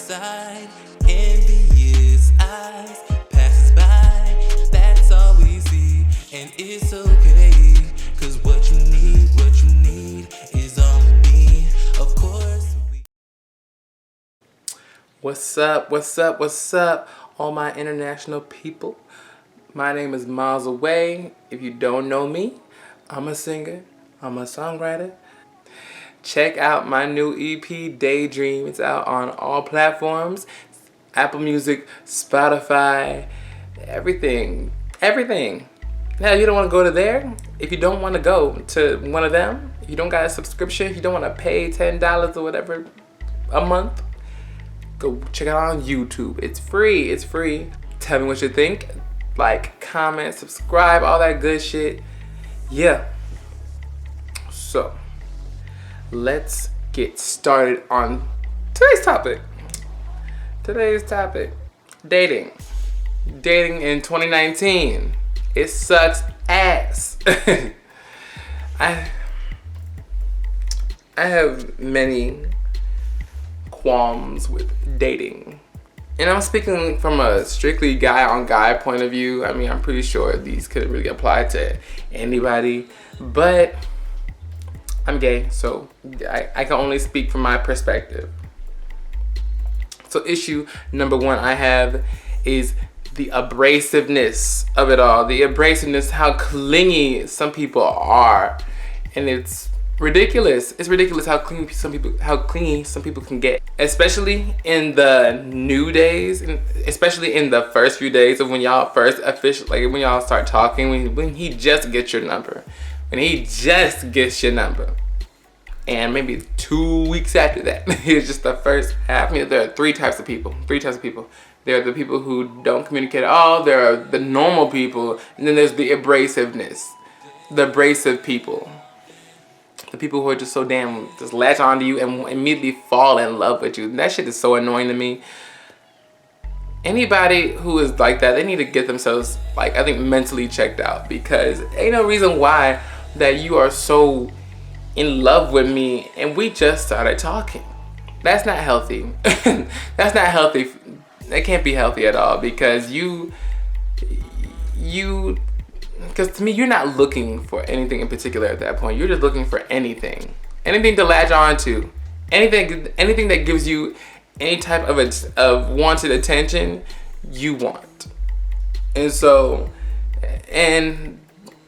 side, envious eyes passes by. That's all we see, and it's okay. Cause what you need is on me. Of course. What's up? What's up? What's up, all my international people? My name is Myles Awai. If you don't know me, I'm a singer. I'm a songwriter. Check out my new EP, Daydream. It's out on all platforms. Apple Music, Spotify, everything. Everything. Now, you don't want to go to there. If you don't want to go to one of them, if you don't got a subscription, if you don't want to pay $10 or whatever a month, go check it out on YouTube. It's free. It's free. Tell me what you think. Like, comment, subscribe, all that good shit. Yeah. So, let's get started on today's topic. Dating. Dating in 2019. It sucks ass. I have many qualms with dating. And I'm speaking from a strictly guy-on-guy point of view. I mean, I'm pretty sure these could really apply to anybody. But I'm gay, so I can only speak from my perspective. So issue number one I have is the abrasiveness of it all. The abrasiveness, how clingy some people are. And it's ridiculous. It's ridiculous how clingy some people can get. Especially in the new days, and especially in the first few days of when y'all first officially, like when y'all start talking, when he just gets your number. And maybe 2 weeks after that, it's just the first half. I mean, there are three types of people. There are the people who don't communicate at all. There are the normal people. And then there's the abrasiveness. The abrasive people. The people who are just so damn, just latch onto you and immediately fall in love with you. That shit is so annoying to me. Anybody who is like that, they need to get themselves, like, I think mentally checked out. Because ain't no reason why that you are so in love with me and we just started talking. That's not healthy. That's not healthy. That can't be healthy at all, because because to me, you're not looking for anything in particular at that point. You're just looking for anything to latch on to, anything that gives you any type of wanted attention you want. And so, and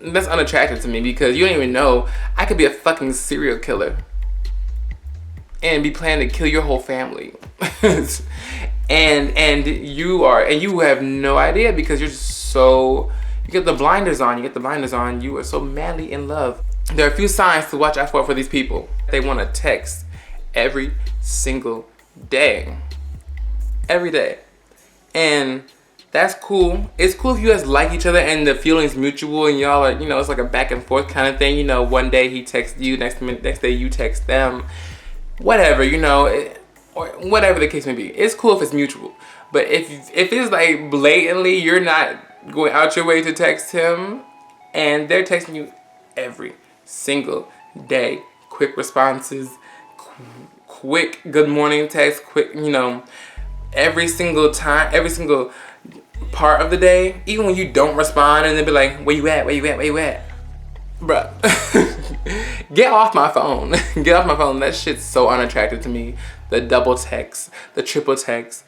that's unattractive to me, because you don't even know I could be a fucking serial killer and be planning to kill your whole family. and you have no idea, because you're just so, you get the blinders on. You are so madly in love. There are a few signs to watch out for these people. They want to text every single day. Every day. And that's cool. It's cool if you guys like each other and the feeling's mutual and y'all are, it's like a back and forth kind of thing. One day he texts you, next day you text them. Whatever, or whatever the case may be. It's cool if it's mutual. But if it's like blatantly you're not going out your way to text him, and they're texting you every single day, quick responses, quick good morning text, quick, every single time, every single part of the day, even when you don't respond, and they'll be like, where you at? Bruh, get off my phone. Get off my phone. That shit's so unattractive to me. The double text, the triple text.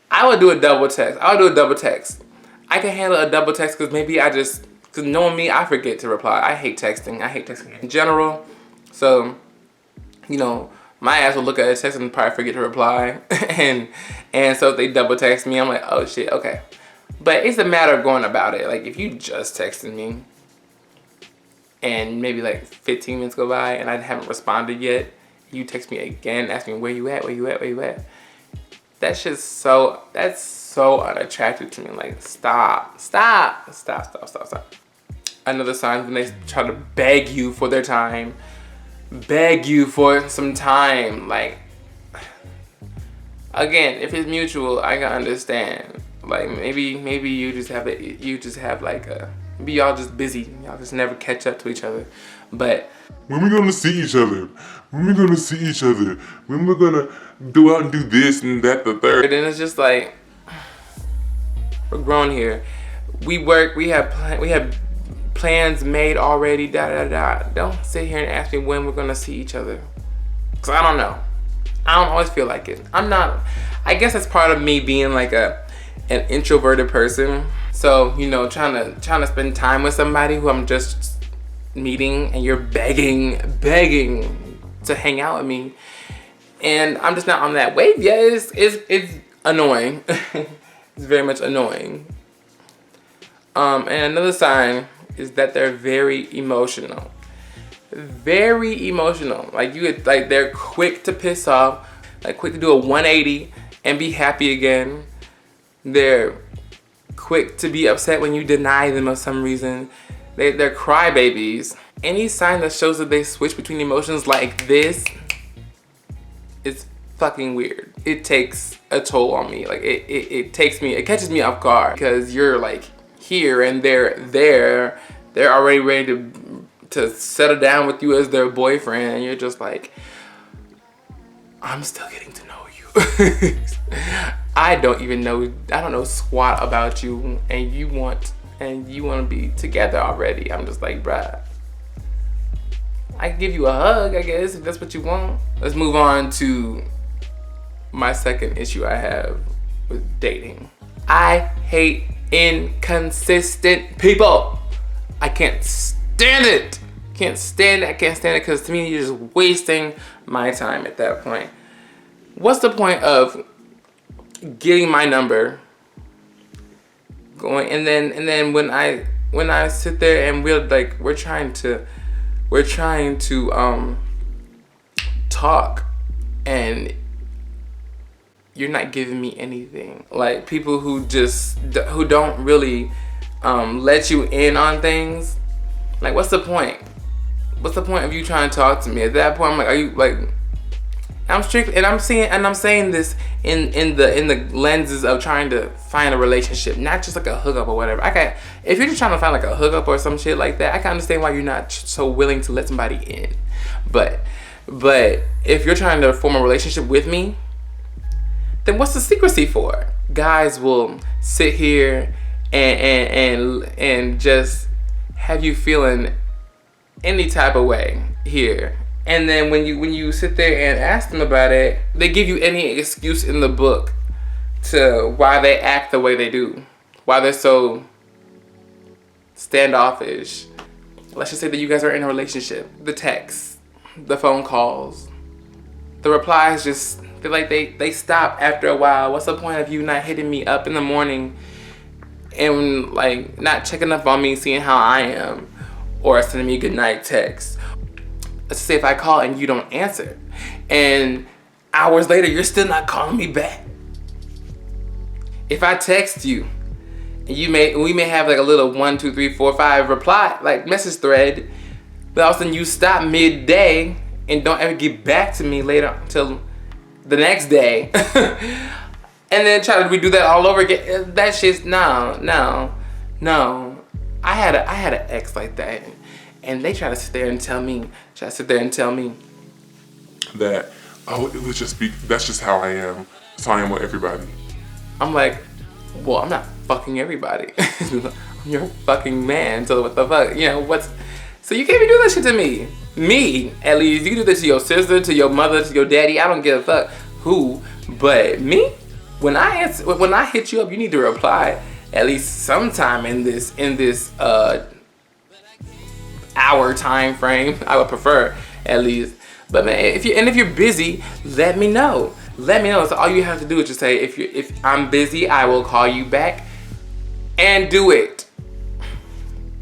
I would do a double text. I can handle a double text because because knowing me, I forget to reply. I hate texting in general. So, my ass will look at a text and probably forget to reply. and so if they double text me, I'm like, oh shit, okay. But it's a matter of going about it. Like, if you just texted me and maybe like 15 minutes go by and I haven't responded yet, you text me again, ask me where you at. That's so unattractive to me. Like, stop. Another sign when they try to beg you for their time, beg you for some time. Like, again, if it's mutual, I can understand. Like, maybe you just have maybe y'all just busy. Y'all just never catch up to each other. But when we gonna see each other? When we gonna see each other? When we're gonna go out and do this and that, the third? then it's just like, we're grown here. We work. We have plans made already. Da da da. Don't sit here and ask me when we're gonna see each other. Cause I don't know. I don't always feel like it. I'm not. I guess that's part of me being like an introverted person. So you know, trying to spend time with somebody who I'm just meeting, and you're begging to hang out with me, and I'm just not on that wave yet. It's annoying. It's very much annoying. And another sign is that they're very emotional. Very emotional. Like they're quick to piss off, like quick to do a 180 and be happy again. They're quick to be upset when you deny them of some reason. They're crybabies. Any sign that shows that they switch between emotions like this is fucking weird. It takes a toll on me. Like it catches me off guard, because you're like here and they're there. They're already ready to settle down with you as their boyfriend, and you're just like, I'm still getting to know you. I don't know squat about you, and you want to be together already. I'm just like, bruh, I can give you a hug, I guess, if that's what you want. Let's move on to my second issue I have with dating. I hate inconsistent people. I can't stand it. I can't stand it because to me, you're just wasting my time at that point. What's the point of getting my number, going, and then when I sit there and we're trying to talk, and you're not giving me anything. Like people who don't really let you in on things. Like, what's the point? What's the point of you trying to talk to me? At that point, I'm like, are you like? I'm saying this in the lenses of trying to find a relationship, not just like a hookup or whatever. If you're just trying to find like a hookup or some shit like that, I can understand why you're not so willing to let somebody in. But if you're trying to form a relationship with me, then what's the secrecy for? Guys will sit here and just have you feeling any type of way here. And then when you sit there and ask them about it, they give you any excuse in the book to why they act the way they do, why they're so standoffish. Let's just say that you guys are in a relationship. The texts, the phone calls, the replies they stop after a while. What's the point of you not hitting me up in the morning and like not checking up on me, seeing how I am, or sending me a good night text? Let's say if I call and you don't answer, and hours later you're still not calling me back. If I text you, and we may have like a little 1, 2, 3, 4, 5 reply, like message thread, but all of a sudden you stop midday and don't ever get back to me later until the next day, and then try to redo that all over again. That shit's no. I had an ex like that. And they try to sit there and tell me that, oh, it was just that's just how I am. That's how I am with everybody. I'm like, well, I'm not fucking everybody. You're a fucking man, so what the fuck? You know, so you can't even do that shit to me. Me, at least, you can do this to your sister, to your mother, to your daddy. I don't give a fuck who, but me, when I hit you up, you need to reply at least sometime in this hour time frame. I would prefer at least. But man, if you're busy, let me know. So all you have to do is just say, if I'm busy, I will call you back, and do it.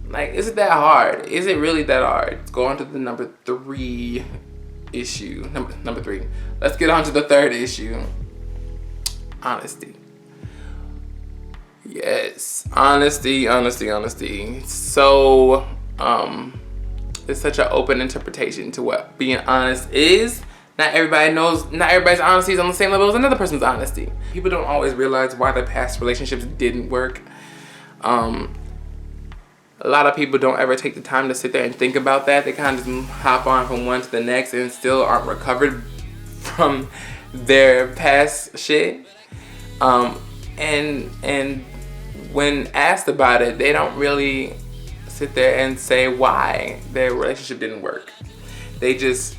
Like, is it that hard? Is it really that hard? Let's go on to the number 3 issue. Number 3. Let's get on to the third issue. Honesty. Yes, honesty. So, there's such an open interpretation to what being honest is. Not everybody's honesty is on the same level as another person's honesty. People don't always realize why their past relationships didn't work. A lot of people don't ever take the time to sit there and think about that. They kind of just hop on from one to the next and still aren't recovered from their past shit. And when asked about it, they don't really sit there and say why their relationship didn't work. They just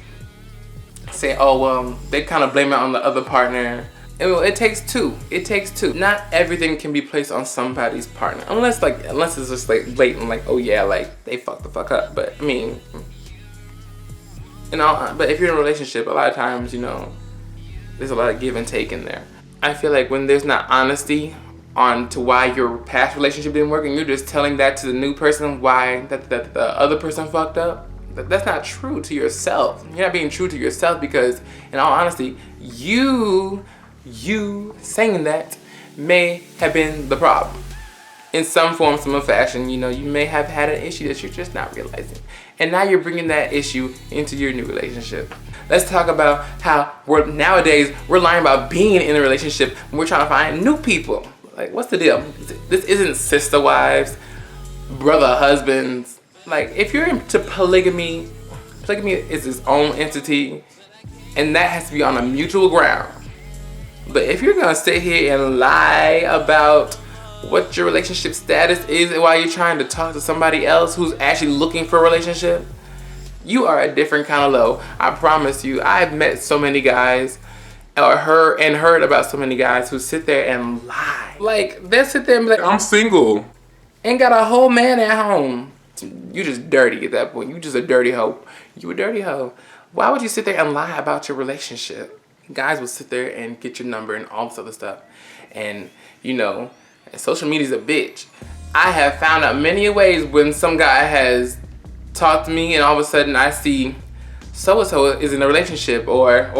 say, oh, well, they kind of blame it on the other partner. And it takes two. It takes two. Not everything can be placed on somebody's partner. Unless it's just like blatant, like, oh yeah, like they fucked the fuck up. But I mean, but if you're in a relationship, a lot of times, there's a lot of give and take in there. I feel like when there's not honesty on to why your past relationship didn't work, and you're just telling that to the new person why that the other person fucked up, that's not true to yourself. You're not being true to yourself, because in all honesty, you saying that may have been the problem. In some form, some fashion, you may have had an issue that you're just not realizing. And now you're bringing that issue into your new relationship. Let's talk about how nowadays we're lying about being in a relationship and we're trying to find new people. Like, what's the deal? This isn't sister wives, brother husbands. Like, if you're into polygamy is its own entity, and that has to be on a mutual ground. But if you're gonna sit here and lie about what your relationship status is and while you're trying to talk to somebody else who's actually looking for a relationship, you are a different kind of low. I promise you. I've met so many guys or heard about so many guys who sit there and lie. Like, they'll sit there and be like, I'm single. Ain't got a whole man at home. You just dirty at that point. You just a dirty hoe. You a dirty hoe. Why would you sit there and lie about your relationship? Guys will sit there and get your number and all this other stuff. And, social media's a bitch. I have found out many ways when some guy has talked to me and all of a sudden I see so-and-so is in a relationship, or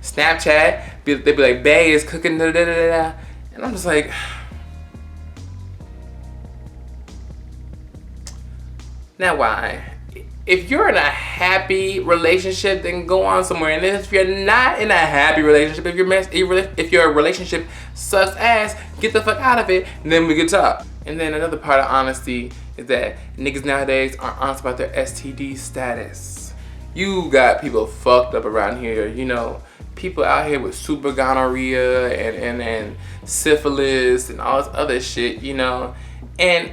Snapchat, they be like, bae is cooking, da da da da. And I'm just like, now why? If you're in a happy relationship, then go on somewhere. And if you're not in a happy relationship, if your relationship sucks ass, get the fuck out of it, and then we can talk. And then another part of honesty is that niggas nowadays aren't honest about their STD status. You got people fucked up around here, people out here with super gonorrhea and syphilis and all this other shit, and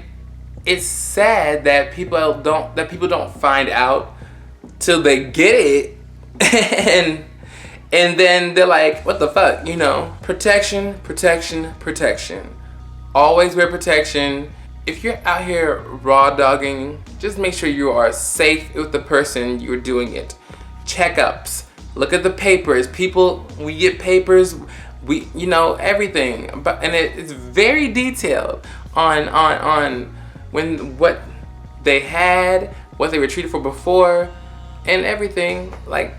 it's sad that people don't find out till they get it, and then they're like, what the fuck, Protection. Always wear protection. If you're out here raw dogging, just make sure you are safe with the person you're doing it. Checkups. Look at the papers. People, we get papers, everything. And it's very detailed on what they had, what they were treated for before, and everything. Like,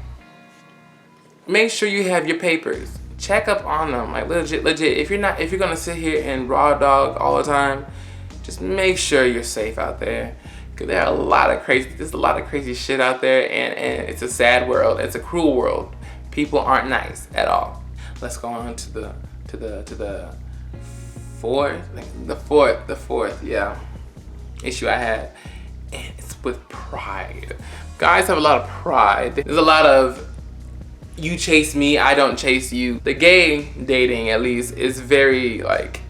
make sure you have your papers. Check up on them, like legit. If you're gonna sit here and raw dog all the time, just make sure you're safe out there. Cause there's a lot of crazy shit out there, and it's a sad world. It's a cruel world. People aren't nice at all. Let's go on to the fourth issue I had, and it's with pride. Guys have a lot of pride. There's a lot of you chase me, I don't chase you. The gay dating, at least, is very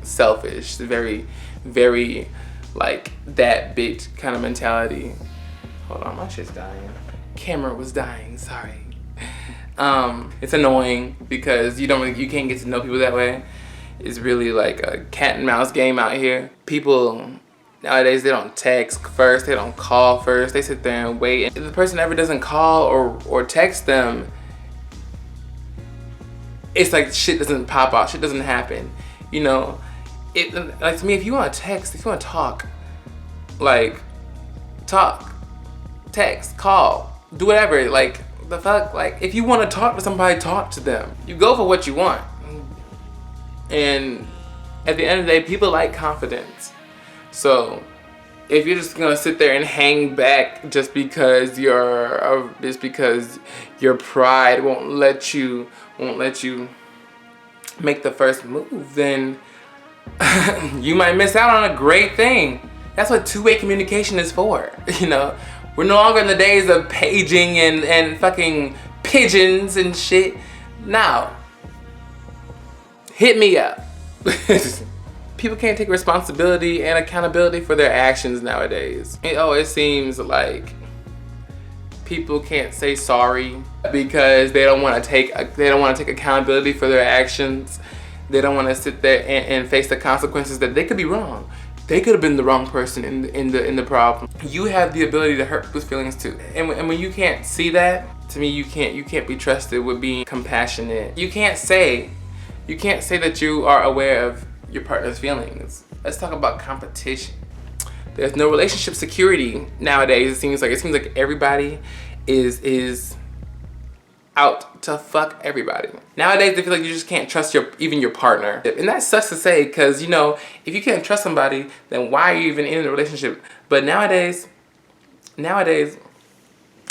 selfish. Very, very that bitch kind of mentality. Hold on, my shit's dying. Camera was dying. Sorry. It's annoying because you can't get to know people that way. It's really like a cat and mouse game out here. People nowadays, they don't text first, they don't call first, they sit there and wait. And if the person ever doesn't call or text them, it's like shit doesn't pop out, shit doesn't happen. To me, if you want to text, if you want to talk, text, call, do whatever. The fuck, if you want to talk to somebody, talk to them. You go for what you want. And at the end of the day, people like confidence. So if you're just gonna sit there and hang back just because your pride won't let you make the first move, then you might miss out on a great thing. That's what two-way communication is for. You know, we're no longer in the days of paging and fucking pigeons and shit. Now, hit me up. People can't take responsibility and accountability for their actions nowadays. It seems like people can't say sorry because they don't want to take accountability for their actions. They don't want to sit there and face the consequences that they could be wrong. They could have been the wrong person in the problem. You have the ability to hurt people's feelings too. And when you can't see that, to me, you can't be trusted with being compassionate. You can't say that you are aware of your partner's feelings. Let's talk about competition. There's no relationship security nowadays. It seems like everybody is out to fuck everybody. Nowadays, they feel like you just can't trust even your partner. And that sucks to say, because, you know, if you can't trust somebody, then why are you even in a relationship? But nowadays,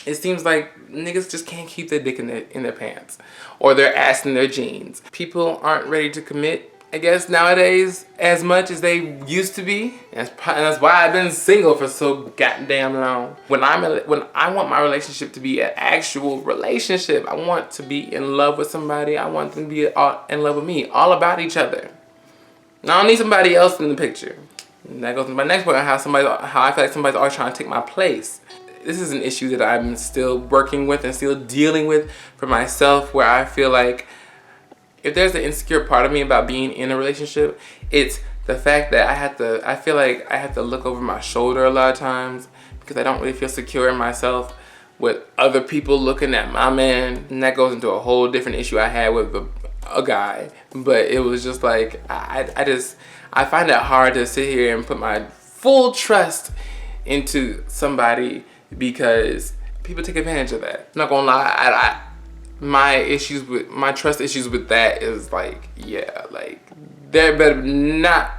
it seems like niggas just can't keep their dick in their pants or their ass in their jeans. People aren't ready to commit, I guess, nowadays as much as they used to be. And that's why I've been single for so goddamn long. When I want my relationship to be an actual relationship, I want to be in love with somebody. I want them to be in love with me, all about each other. And I don't need somebody else in the picture. And that goes to my next point on how I feel like somebody's always trying to take my place. This is an issue that I'm still working with and still dealing with for myself, where I feel like if there's an insecure part of me about being in a relationship, it's the fact that I feel like I have to look over my shoulder a lot of times because I don't really feel secure in myself with other people looking at my man. And that goes into a whole different issue I had with a guy. But it was just like, I find it hard to sit here and put my full trust into somebody because people take advantage of that. I'm not gonna lie, my trust issues with that is like, yeah, like there better not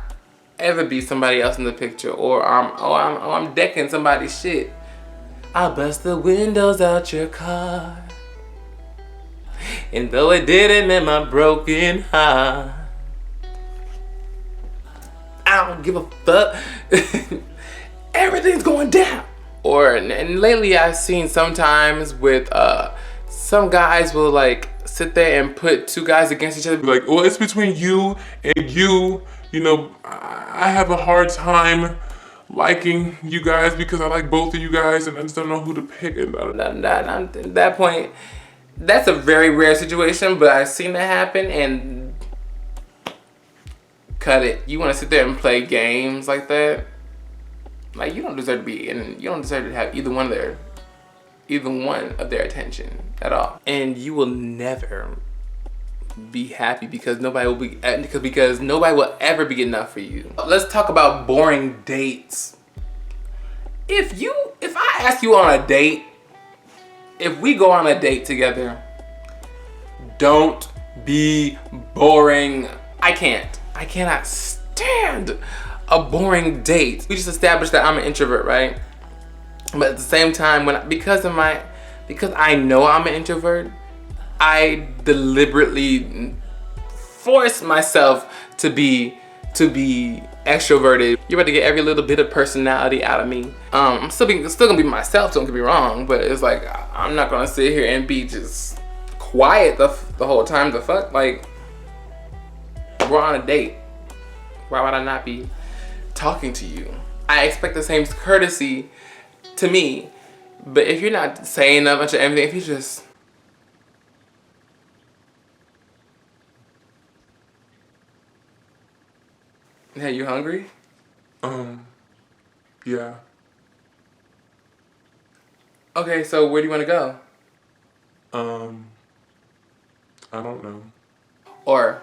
ever be somebody else in the picture, or I'm decking somebody's shit. I'll bust the windows out your car, and though it didn't mend my broken heart, I don't give a fuck. Everything's going down. And lately I've seen sometimes with some guys will like sit there and put two guys against each other. Like, well, it's between you and you. You know, I have a hard time liking you guys because I like both of you guys and I just don't know who to pick. And At that point, that's a very rare situation, but I've seen it happen, and cut it. You want to sit there and play games like that? Like, you don't deserve to be in. You don't deserve to have either one of their attention at all. And you will never be happy because nobody will ever be enough for you. Let's talk about boring dates. If I ask you on a date, if we go on a date together, don't be boring. I cannot stand a boring date. We just established that I'm an introvert, right? But at the same time, because I know I'm an introvert, I deliberately force myself to be extroverted. You're about to get every little bit of personality out of me. I'm still gonna be myself, don't get me wrong, but it's like I'm not gonna sit here and be just quiet the whole time. The fuck, like, we're on a date. Why would I not be talking to you? I expect the same courtesy to me, but if you're not saying a bunch of everything, if you just hey, you hungry? Yeah. Okay, so where do you want to go? I don't know. Or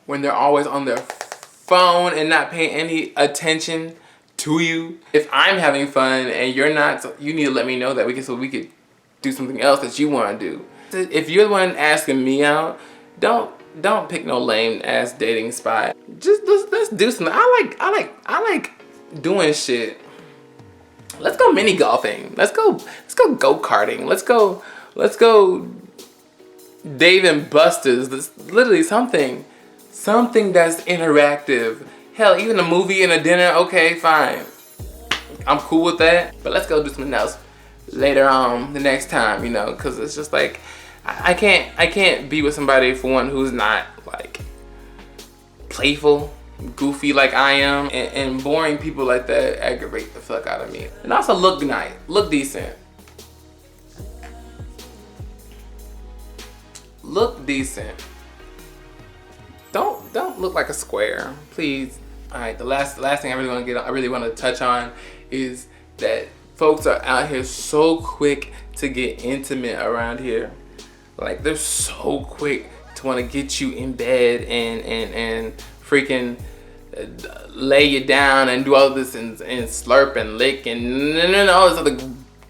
when they're always on their phone and not paying any attention to you. If I'm having fun and you're not, you need to let me know that we could do something else that you want to do. If you're the one asking me out, don't pick no lame ass dating spot. Just let's do something. I like doing shit. Let's go mini golfing. Let's go go-karting. Let's go Dave and Buster's. Literally something that's interactive, Hell, even a movie and a dinner, okay, fine. I'm cool with that. But let's go do something else later on, the next time, you know, because it's just like, I can't be with somebody, for one, who's not like playful, goofy like I am, and boring people like that aggravate the fuck out of me. And also look nice, look decent. Look decent. Don't look like a square, please. All right, the last thing I really want to touch on is that folks are out here so quick to get intimate around here. Like, they're so quick to want to get you in bed and freaking lay you down and do all this and slurp and lick and all this other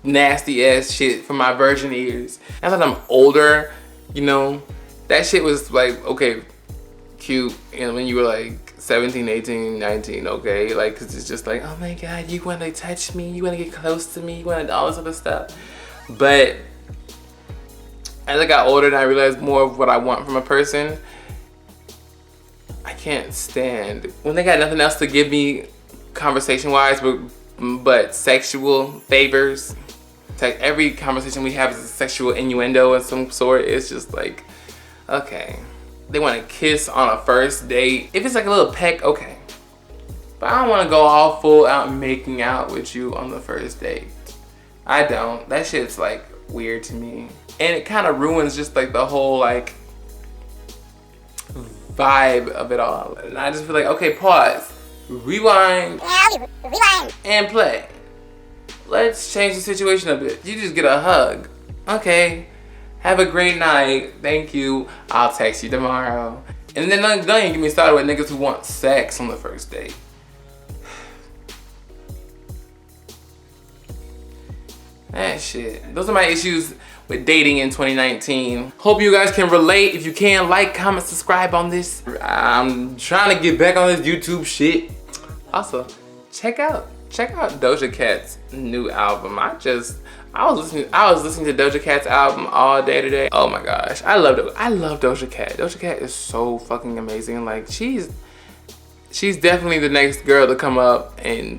nasty ass shit from my virgin ears. Now that I'm older, you know, that shit was like, okay, cute, you know, when you were like 17, 18, 19, okay? Like, cause it's just like, oh my God, you wanna touch me, you wanna get close to me, you wanna all this other stuff. But as I got older and I realized more of what I want from a person, I can't stand when they got nothing else to give me conversation-wise but sexual favors. It's like every conversation we have is a sexual innuendo of some sort. It's just like, okay. They want to kiss on a first date. If it's like a little peck, okay. But I don't want to go all full out making out with you on the first date. I don't. That shit's like weird to me. And it kind of ruins just like the whole like vibe of it all. And I just feel like, okay, pause, rewind, and play. Let's change the situation a bit. You just get a hug. Okay. Have a great night. Thank you. I'll text you tomorrow. And then don't even get me started with niggas who want sex on the first date. That shit. Those are my issues with dating in 2019. Hope you guys can relate. If you can, like, comment, subscribe on this. I'm trying to get back on this YouTube shit. Also, check out Doja Cat's new album. I was listening to Doja Cat's album all day today. Oh my gosh, I love Doja Cat. Doja Cat is so fucking amazing. Like, she's definitely the next girl to come up, and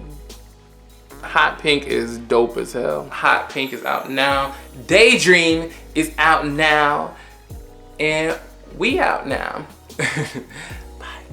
Hot Pink is dope as hell. Hot Pink is out now. Daydream is out now, and we out now.